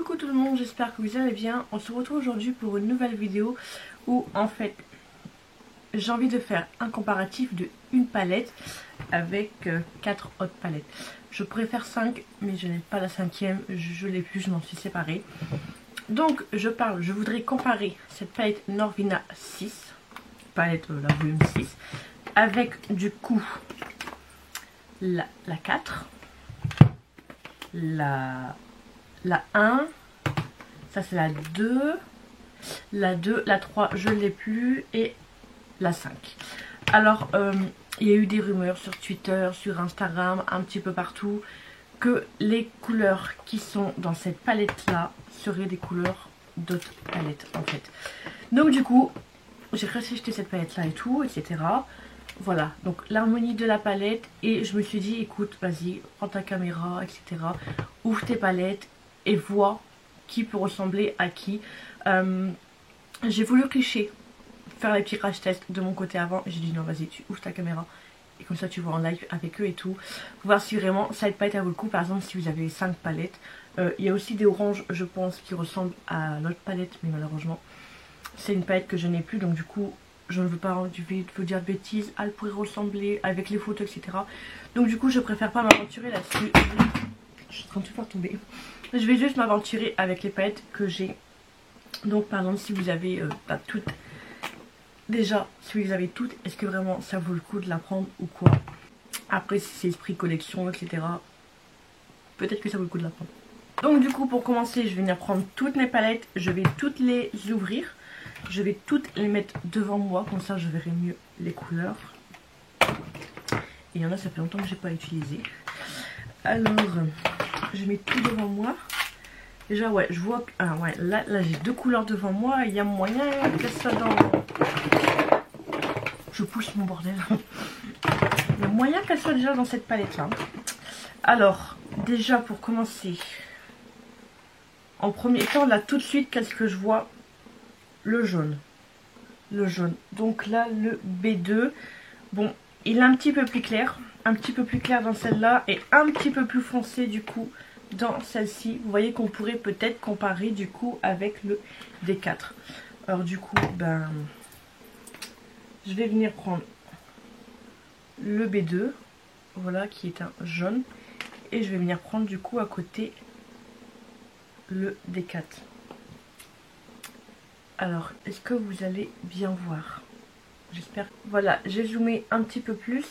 Coucou tout le monde, j'espère que vous allez bien. On se retrouve aujourd'hui pour une nouvelle vidéo où en fait j'ai envie de faire un comparatif de une palette avec 4 autres palettes. Je pourrais faire 5 mais je n'ai pas la cinquième, je l'ai plus, je m'en suis séparée. Donc je voudrais comparer cette palette Norvina 6, palette la volume 6, avec du coup la 4, la 1, ça c'est la 2, la 3 je ne l'ai plus et la 5. Alors il y a eu des rumeurs sur Twitter, sur Instagram, un petit peu partout que les couleurs qui sont dans cette palette là seraient des couleurs d'autres palettes en fait. Donc du coup j'ai acheté cette palette là et tout, etc. Voilà, donc l'harmonie de la palette, et je me suis dit écoute, vas-y, prends ta caméra, etc. Ouvre tes palettes et vois qui peut ressembler à qui. J'ai voulu clicher, faire les petits crash tests de mon côté avant. J'ai dit non, vas-y, tu ouvres ta caméra et comme ça tu vois en live avec eux et tout. Voir si vraiment cette palette elle vaut le coup. Par exemple, si vous avez 5 palettes, il y a aussi des oranges, je pense, qui ressemblent à l'autre palette, mais malheureusement, c'est une palette que je n'ai plus, donc du coup. Je ne veux pas vous dire de bêtises, elle pourrait ressembler avec les photos, etc. Donc du coup, je préfère pas m'aventurer là-dessus. Je suis en train de tout faire tomber. Je vais juste m'aventurer avec les palettes que j'ai. Donc par exemple, si vous avez pas toutes, déjà, si vous les avez toutes, est-ce que vraiment ça vaut le coup de la prendre ou quoi? Après, si c'est esprit collection, etc., peut-être que ça vaut le coup de la prendre. Donc du coup, pour commencer, je vais venir prendre toutes mes palettes. Je vais toutes les ouvrir. Je vais toutes les mettre devant moi, comme ça je verrai mieux les couleurs. Et il y en a, ça fait longtemps que j'ai pas utilisé. Alors, je mets tout devant moi. Déjà, ouais, je vois que... Ah ouais, là j'ai deux couleurs devant moi. Il y a moyen qu'elles soient dans... Je pousse mon bordel. Il y a moyen qu'elles soient déjà dans cette palette-là. Alors, déjà pour commencer, en premier temps, là tout de suite, qu'est-ce que je vois? Le jaune. Le jaune. Donc là, le B2. Bon, il est un petit peu plus clair. Un petit peu plus clair dans celle-là. Et un petit peu plus foncé, du coup, dans celle-ci. Vous voyez qu'on pourrait peut-être comparer, du coup, avec le D4. Alors, du coup, ben... je vais venir prendre le B2. Voilà, qui est un jaune. Et je vais venir prendre, du coup, à côté, le D4. Alors, est-ce que vous allez bien voir? J'espère. Voilà, j'ai zoomé un petit peu plus.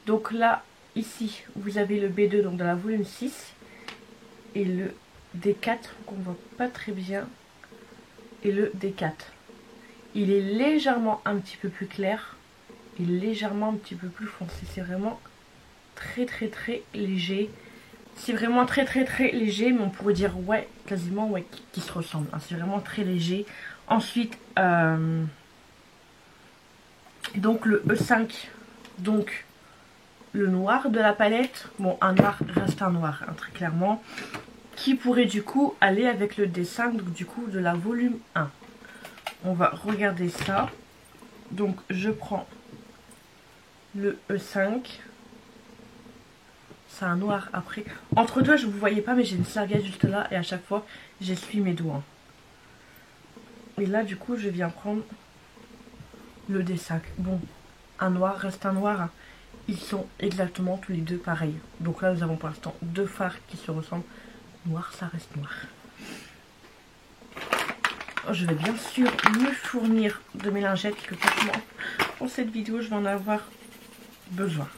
Donc là, ici, vous avez le B2, donc dans la volume 6. Et le D4, qu'on voit pas très bien. Et le D4. Il est légèrement un petit peu plus clair. Et légèrement un petit peu plus foncé. C'est vraiment très léger. C'est vraiment très léger. Mais on pourrait dire, ouais, quasiment, ouais, qui se ressemble. Hein. C'est vraiment très léger. Ensuite, donc le E5, donc le noir de la palette, bon un noir reste un noir, hein, très clairement, qui pourrait du coup aller avec le D5, donc du coup de la volume 1. On va regarder ça. Donc je prends le E5, c'est un noir après. Entre deux, je ne vous voyais pas, mais j'ai une serviette juste là et à chaque fois, j'essuie mes doigts. Et là, du coup, je viens prendre le D5. Bon, un noir reste un noir. Ils sont exactement tous les deux pareils. Donc là, nous avons pour l'instant deux fards qui se ressemblent. Noir, ça reste noir. Je vais bien sûr me fournir de mes lingettes, que franchement, pour cette vidéo, je vais en avoir besoin.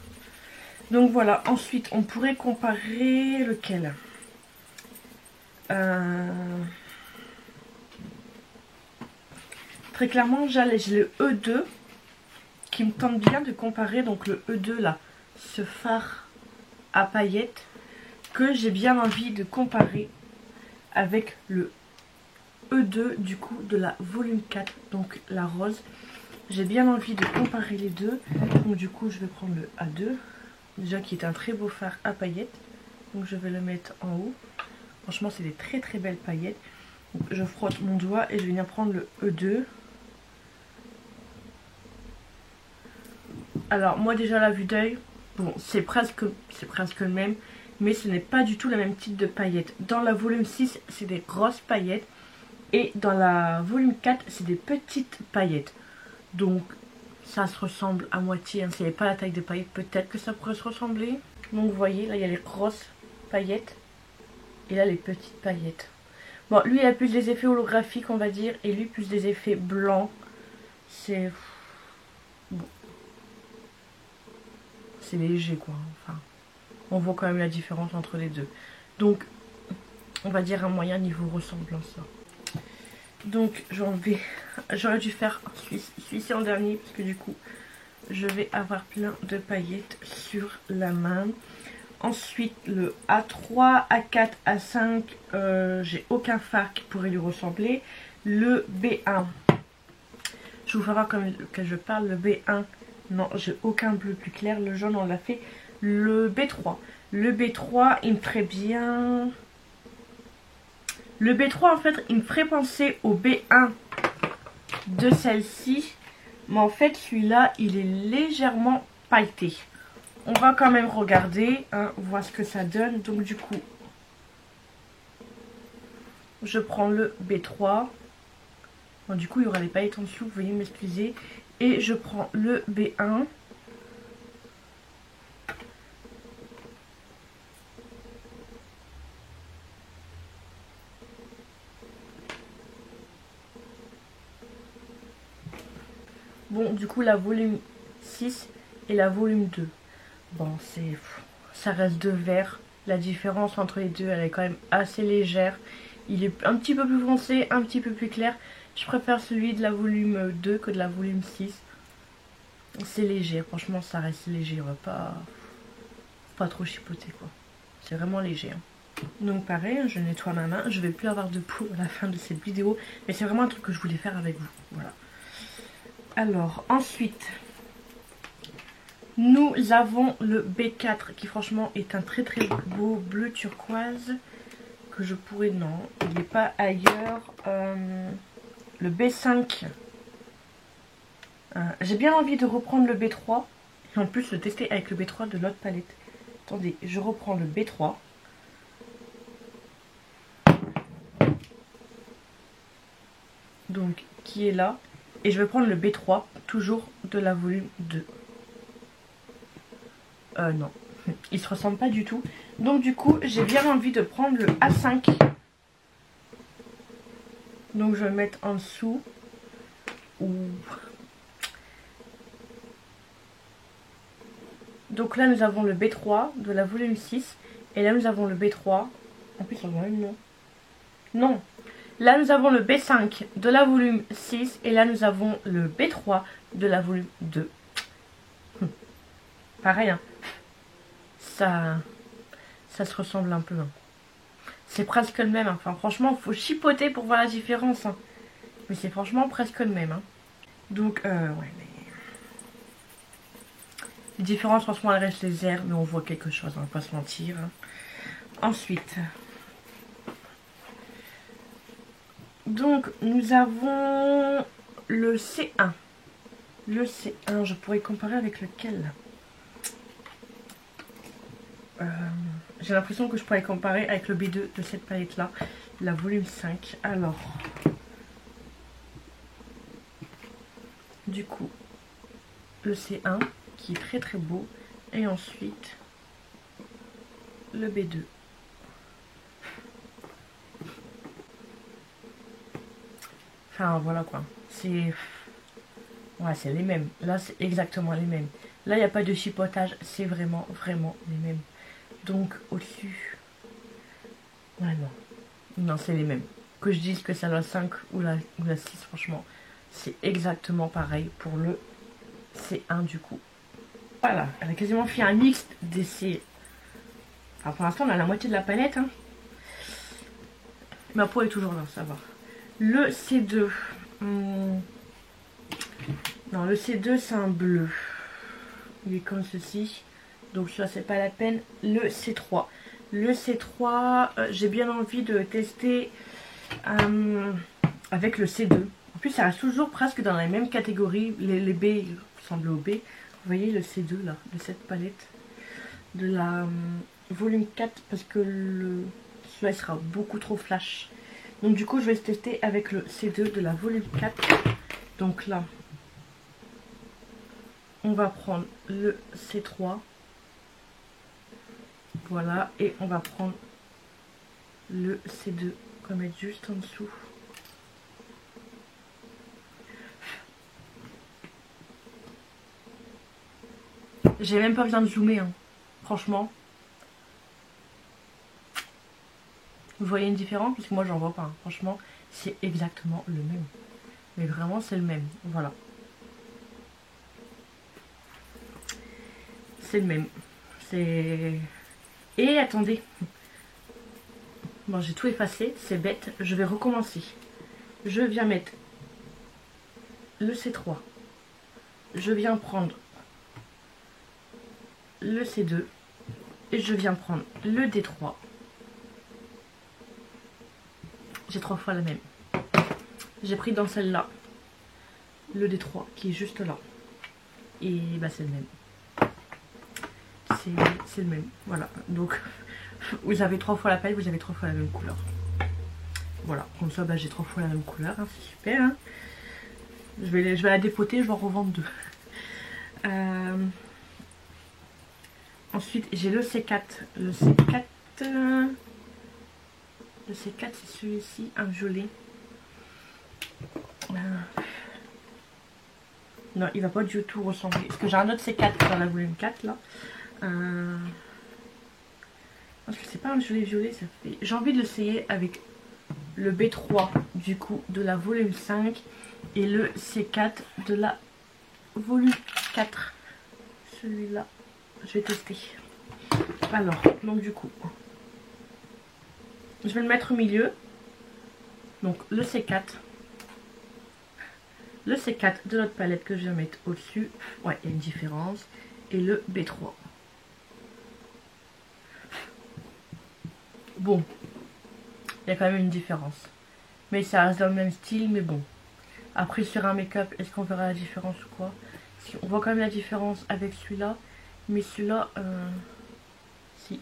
Donc voilà, ensuite, on pourrait comparer lequel? Très clairement, j'ai le E2 qui me tente bien de comparer. Donc le E2 là, ce phare à paillettes, que j'ai bien envie de comparer avec le E2 du coup de la volume 4, donc la rose. J'ai bien envie de comparer les deux. Donc du coup, je vais prendre le A2, déjà qui est un très beau phare à paillettes. Donc je vais le mettre en haut. Franchement, c'est des très belles paillettes. Donc, je frotte mon doigt et je vais venir prendre le E2. Alors moi déjà la vue d'œil, bon c'est presque le même, mais ce n'est pas du tout le même type de paillettes. Dans la volume 6, c'est des grosses paillettes, et dans la volume 4, c'est des petites paillettes. Donc, ça se ressemble à moitié. Hein. Si n'y avait pas la taille des paillettes, peut-être que ça pourrait se ressembler. Donc, vous voyez, là, il y a les grosses paillettes, et là, les petites paillettes. Bon, lui, il a plus des effets holographiques, on va dire, et lui, plus des effets blancs. C'est... Bon. C'est léger, quoi. Enfin, on voit quand même la différence entre les deux. Donc, on va dire un moyen niveau ressemblance. Là. Donc, j'aurais dû faire celui-ci en dernier, parce que du coup, je vais avoir plein de paillettes sur la main. Ensuite, le A3, A4, A5, j'ai aucun fard qui pourrait lui ressembler. Le B1, je vous fais voir comme que je parle. Le B1, non, j'ai aucun bleu plus clair. Le jaune, on l'a fait. Le B3, il me ferait bien... Le B3, en fait, il me ferait penser au B1 de celle-ci. Mais en fait, celui-là, il est légèrement pailleté. On va quand même regarder, hein, voir ce que ça donne. Donc du coup, je prends le B3. Bon, du coup, il y aura les paillettes en dessous, vous veuillez m'excuser. Et je prends le B1. Bon, du coup, la volume 6 et la volume 2. Bon, ça reste deux verts. La différence entre les deux, elle est quand même assez légère. Il est un petit peu plus foncé, un petit peu plus clair. Je préfère celui de la volume 2 que de la volume 6. C'est léger, franchement, ça reste léger. On va pas trop chipoter, quoi. C'est vraiment léger. Hein. Donc pareil, je nettoie ma main. Je vais plus avoir de peau à la fin de cette vidéo. Mais c'est vraiment un truc que je voulais faire avec vous. Voilà. Alors, ensuite... Nous avons le B4 qui franchement est un très très beau bleu turquoise que je pourrais... Non, il n'est pas ailleurs. Le B5. J'ai bien envie de reprendre le B3 et en plus le tester avec le B3 de l'autre palette. Attendez, je reprends le B3. Donc, qui est là. Et je vais prendre le B3, toujours de la volume 2. Non, ils se ressemblent pas du tout. Donc du coup, j'ai bien envie de prendre le A5. Donc je vais le mettre en dessous. Donc là, nous avons le B3 de la volume 6. Et là, nous avons le B3. En plus, on voit une non. Non. Là, nous avons le B5 de la volume 6. Et là, nous avons le B3 de la volume 2. Pareil, hein. Ça se ressemble un peu. Hein. C'est presque le même. Hein. Enfin, franchement, il faut chipoter pour voir la différence. Hein. Mais c'est franchement presque le même. Hein. Donc, ouais, mais... Les différences, franchement, elles restent légères. Mais on voit quelque chose, on va pas se mentir. Hein. Ensuite... Donc, nous avons le C1. Le C1, je pourrais comparer avec lequel? J'ai l'impression que je pourrais comparer avec le B2 de cette palette-là. La volume 5. Alors, du coup, le C1 qui est très très beau. Et ensuite, le B2. Enfin, voilà quoi. C'est... Ouais, c'est les mêmes. Là, c'est exactement les mêmes. Là, il n'y a pas de chipotage. C'est vraiment, vraiment les mêmes. Donc, au-dessus... Ouais, non. Non, c'est les mêmes. Que je dise que c'est la 5 ou la 6, franchement. C'est exactement pareil pour le C1 du coup. Voilà, elle a quasiment fait un mix des C... Enfin, pour l'instant, on a la moitié de la palette. Hein. Ma peau est toujours là, ça va. Le C2. Non, le C2, c'est un bleu. Il est comme ceci. Donc ça, c'est pas la peine. Le C3. Le C3, j'ai bien envie de tester avec le C2. En plus, ça reste toujours presque dans la même catégorie. Les B ressemblent au B. Vous voyez le C2 là, de cette palette. De la volume 4 parce que celui-là sera beaucoup trop flash. Donc du coup je vais tester avec le C2 de la volume 4. Donc là on va prendre le C3. Voilà, et on va prendre le C2 qu'on va mettre juste en dessous. J'ai même pas besoin de zoomer, hein. Franchement. Vous voyez une différence? Parce que moi j'en vois pas, hein. Franchement, c'est exactement le même. Mais vraiment c'est le même, voilà. C'est le même. C'est... Et attendez. Bon, j'ai tout effacé, c'est bête. Je vais recommencer. Je viens mettre le C3. Je viens prendre le C2. Et je viens prendre le D3. J'ai 3 fois la même. J'ai pris dans celle-là le D3 qui est juste là. Et bah c'est le même. C'est le même. Voilà. Donc vous avez 3 fois la paille, vous avez 3 fois la même couleur. Voilà. Comme ça bah, j'ai 3 fois la même couleur. Hein. C'est super. Hein. Je vais la dépoter, je vais en revendre 2. Ensuite j'ai le C4. Le C4. Le C4 c'est celui-ci, un violet. Non, il va pas du tout ressembler. Parce que j'ai un autre C4 dans la volume 4 là. Parce que c'est pas un violet, ça fait. J'ai envie de l'essayer avec le B3 du coup de la volume 5 et le C4 de la volume 4. Celui-là, je vais tester. Alors, donc du coup, je vais le mettre au milieu. Donc le C4. Le C4 de notre palette que je viens mettre au-dessus. Ouais, il y a une différence. Et le B3. Bon. Il y a quand même une différence. Mais ça reste dans le même style, mais bon. Après sur un make-up, est-ce qu'on verra la différence ou quoi? On voit quand même la différence avec celui-là. Mais celui-là, si.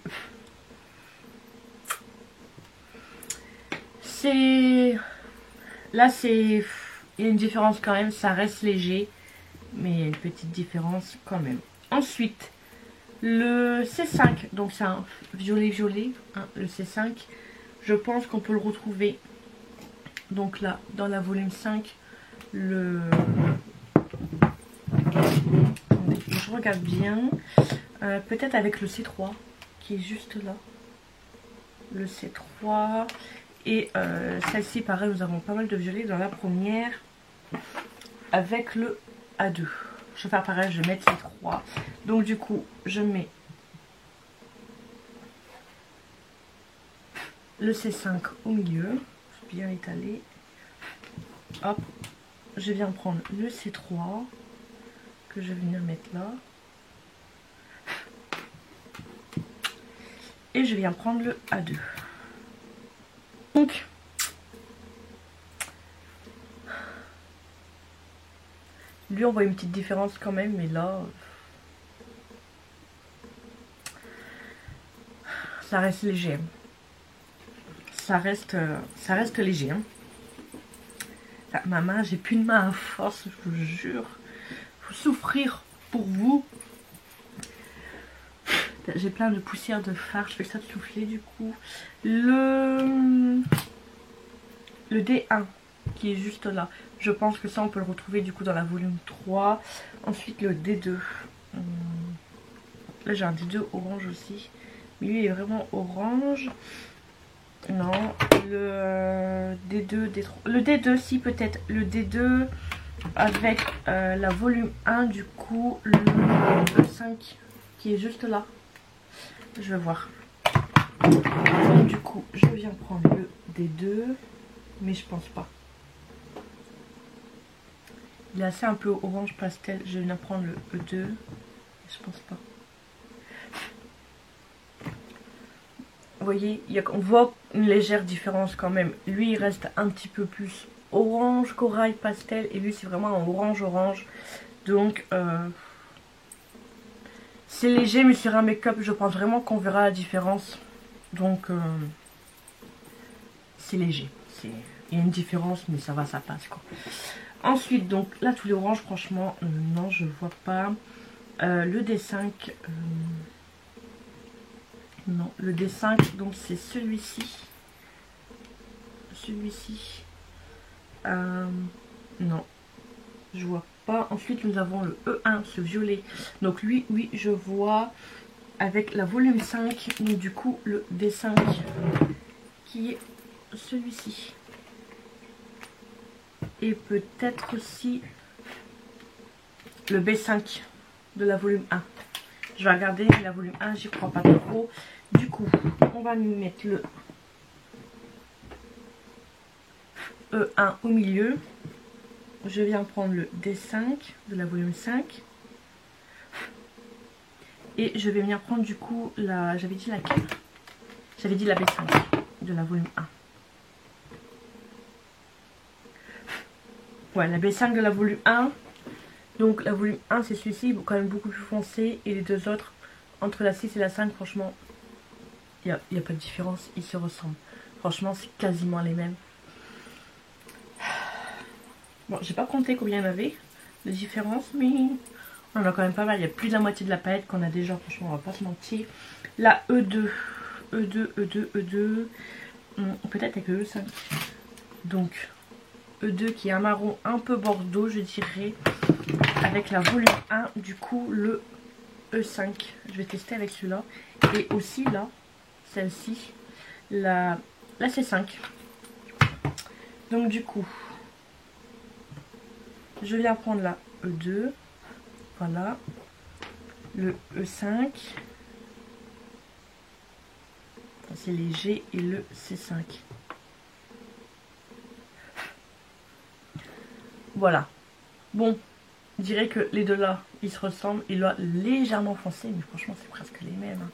C'est... Là, c'est... Il y a une différence quand même, ça reste léger. Mais il y a une petite différence quand même. Ensuite, le C5. Donc c'est un violet-violet, hein, le C5. Je pense qu'on peut le retrouver. Donc là, dans la volume 5, le... Attendez, je regarde bien. Peut-être avec le C3, qui est juste là. Le C3. Et celle-ci, pareil, nous avons pas mal de violet dans la première. Avec le A2. Je vais faire pareil, je vais mettre les 3. Donc du coup, je mets le C5 au milieu. Bien étalé. Hop. Je viens prendre le C3. Que je vais venir mettre là. Et je viens prendre le A2. Donc, lui on voit une petite différence quand même, mais là, ça reste léger. Ça reste léger. Hein. Ah, ma main, j'ai plus de main à force, je vous jure. Faut souffrir pour vous. J'ai plein de poussière de fard, je fais ça de souffler du coup. Le D1 qui est juste là. Je pense que ça on peut le retrouver du coup dans la volume 3. Ensuite le D2. Là j'ai un D2 orange aussi. Mais lui il est vraiment orange. Non. Le D2, D3. Le D2 si peut-être. Le D2 avec la volume 1 du coup. Le E5 qui est juste là. Je vais voir. Donc du coup je viens prendre le D2. Mais je pense pas. Il est assez un peu orange pastel. Je viens prendre le E2. Je pense pas. Vous voyez, on voit une légère différence quand même. Lui, il reste un petit peu plus orange, corail, pastel. Et lui, c'est vraiment un orange-orange. Donc, C'est léger, mais sur un make-up, je pense vraiment qu'on verra la différence. Donc, c'est léger. Il y a une différence, mais ça va, ça passe quoi. Ensuite, donc là, tous les oranges, franchement, non, je vois pas. Le D5, non, le D5, donc c'est celui-ci. Celui-ci. Non, je vois pas. Ensuite, nous avons le E1, ce violet. Donc lui, oui, je vois avec la volume 5. Donc du coup, le D5 qui est celui-ci. Et peut-être aussi le B5 de la volume 1. Je vais regarder la volume 1, j'y crois pas trop. Du coup, on va nous mettre le E1 au milieu. Je viens prendre le D5 de la volume 5. Et je vais venir prendre du coup la... J'avais dit laquelle? J'avais dit la B5 de la volume 1. Ouais, la B5 de la volume 1. Donc la volume 1 c'est celui-ci, quand même beaucoup plus foncé. Et les deux autres, entre la 6 et la 5, franchement, il n'y a pas de différence, ils se ressemblent. Franchement, c'est quasiment les mêmes. Bon, j'ai pas compté combien il y en avait de différence, mais on en a quand même pas mal. Il y a plus de la moitié de la palette qu'on a déjà, franchement, on va pas se mentir. La E2, peut-être avec le E5. Donc, E2 qui est un marron un peu bordeaux, je dirais, avec la volume 1, du coup, le E5. Je vais tester avec celui-là. Et aussi, là, celle-ci, la C5. Donc, du coup... Je viens prendre la E2, voilà, le E5, c'est léger, et le C5. Voilà. Bon, je dirais que les deux là, ils se ressemblent, ils doivent légèrement foncé, mais franchement c'est presque les mêmes. Hein.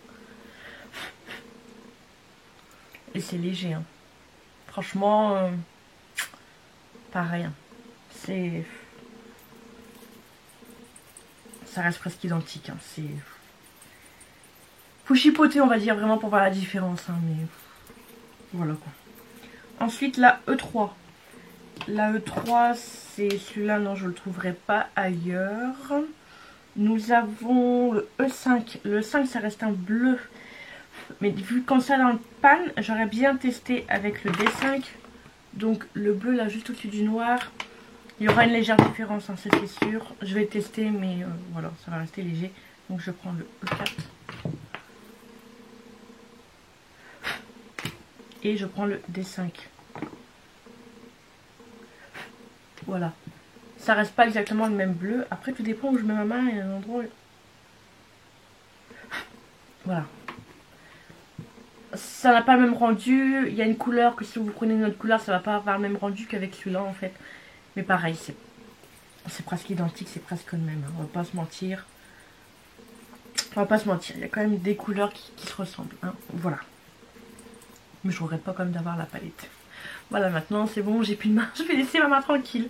Et c'est léger. Hein. Franchement, pareil. Hein. C'est... Ça reste presque identique. Hein. C'est... Faut chipoter, on va dire, vraiment pour voir la différence. Hein, mais voilà quoi. Ensuite, la E3. La E3, c'est celui-là. Non, je ne le trouverai pas ailleurs. Nous avons le E5. Le 5, ça reste un bleu. Mais vu comme ça dans le pan, j'aurais bien testé avec le D5. Donc, le bleu, là, juste au-dessus du noir. Il y aura une légère différence, hein, c'est sûr. Je vais tester, mais voilà, ça va rester léger. Donc je prends le E4. Et je prends le D5. Voilà. Ça reste pas exactement le même bleu. Après, tout dépend où je mets ma main. Il y a un endroit... Voilà. Ça n'a pas le même rendu. Il y a une couleur que si vous prenez une autre couleur, ça va pas avoir le même rendu qu'avec celui-là, en fait. Mais pareil, c'est presque identique, c'est presque le même. Hein. On va pas se mentir. On va pas se mentir, il y a quand même des couleurs qui se ressemblent. Hein. Voilà. Mais je regrette pas quand même d'avoir la palette. Voilà, maintenant c'est bon, j'ai plus de main. Je vais laisser ma main tranquille.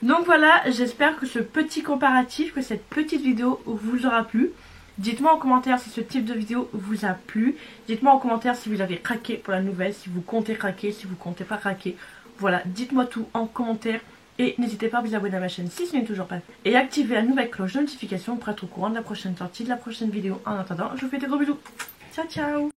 Donc voilà, j'espère que ce petit comparatif, que cette petite vidéo vous aura plu. Dites-moi en commentaire si ce type de vidéo vous a plu. Dites-moi en commentaire si vous avez craqué pour la nouvelle, si vous comptez craquer, si vous comptez pas craquer. Voilà, dites-moi tout en commentaire. Et n'hésitez pas à vous abonner à ma chaîne si ce n'est toujours pas fait. Et activer la nouvelle cloche de notification pour être au courant de la prochaine sortie, de la prochaine vidéo. En attendant, je vous fais des gros bisous. Ciao, ciao!